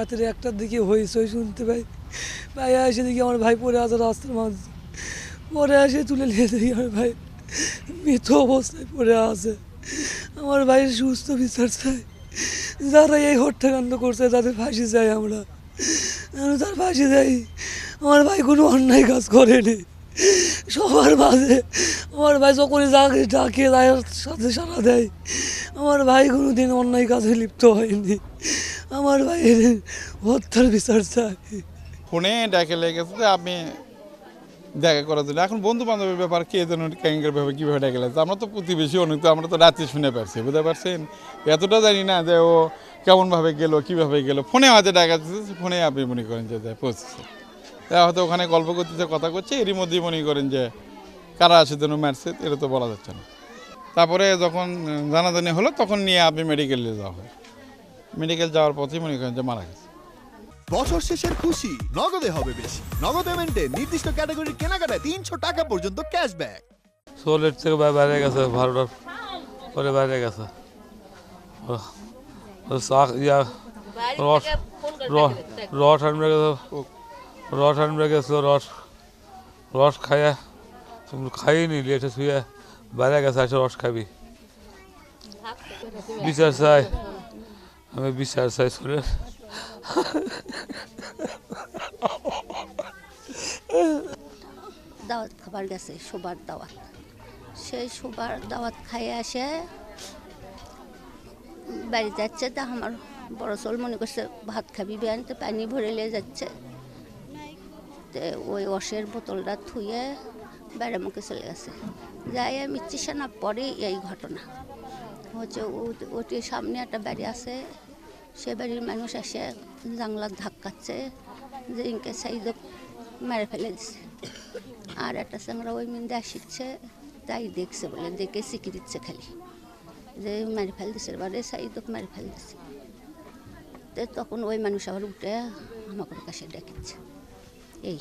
রাতের 1টার দিকে হইচই শুনতে পাই। ভাই এসে দেখি আমার ভাই পড়ে আছে রাস্তার মাঝে। পরে এসে তুলে নিয়ে দেখি আমার ভাই মৃত অবস্থায় পড়ে আছে। আমার ভাইয়ের সুস্থ বিচার চাই। যারা এই হত্যাকাণ্ড করছে তাদের ফাঁসি চাই আমরা তার ফাঁসি চাই। আমার ভাই কোনো অন্যায় কাজ করেনি। সবার মাঝে আমার ভাই যখনই যাকে ডাকে তার সাথে সাড়া দেয়। আমার ভাই কোনো দিন অন্যায় কাজে লিপ্ত হয়নি। আমার ভাইয়ের হত্যার বিচার চাই। ফোনে ডেকে লেগেছে যে আপনি দেখা করার জন্য। এখন বন্ধু বান্ধবের ব্যাপার কে যেন ক্যাঙ্গের ব্যাপার কীভাবে ডেকে লেগেছে, আমরা তো প্রতিবেশী অনেক, তো আমরা তো রাতে শুনে পারছি, বুঝতে পারছেন। এতটা জানি না যে ও কেমনভাবে গেলো কীভাবে গেলো। ফোনে হয়তো দেখা যাচ্ছে, ফোনে আপনি মনে করেন যে পৌঁছেছে, হয়তো ওখানে গল্প করতেছে, কথা করছে, এরই মধ্যেই মনে করেন যে কারা আসে যেন মারছে, এটা তো বলা যাচ্ছে না। তারপরে যখন জানাজানি হলো তখন নিয়ে আপনি মেডিকেলে যাওয়া হয়। মেডিকেল যাওয়ার পথেই মনে করেন যে মারা গেছে। বছর শেষের খুশি নগদে হবে বেশি। নগদ পেমেন্টে নির্দিষ্ট ক্যাটাগরির কেনাকাটায় 300 টাকা পর্যন্ত ক্যাশব্যাক। 16 থেকে বাইরে গেছে, 12টার পরে বাইরে গেছে। রস আনবে গেছে, রস খাইয়া খাইনি, লেটে শুয়ে বাইরে গেছে, আসে রস খাবি। বিচার চাই, আমি বিচার চাই শরীর। দাওয়াত খাবার গেছে, শোবার দাওয়াত। সেই শোবার দাওয়াত খাইয়ে আসে বাড়ি যাচ্ছে, তা আমার বড় চল মনে করছে ভাত খাবি বেআনতে, পানি ভরে নিয়ে যাচ্ছে। তো ওই অসের বোতলটা থুয়ে বাইরে মুখে চলে গেছে। যাই আমি চিসানা পরে এই ঘটনা হচ্ছে। ওটি সামনে একটা বাড়ি আছে, সে বাড়ির মানুষ এসে জাংলার ধাক্কাচ্ছে যে ইনকে সাইদক মেরে ফেলে দিছে। আর একটা চাংরা ওই মিন্দে আসিচ্ছে, তাই দেখছে বলে দেখে শিখি দিচ্ছে খালি যে মেরে ফেল দিছে, এবারে সাইদক মেরে ফেল দিছে। তো তখন ওই মানুষ আবার উঠে আমাকে কাছে ডেকেছে। এই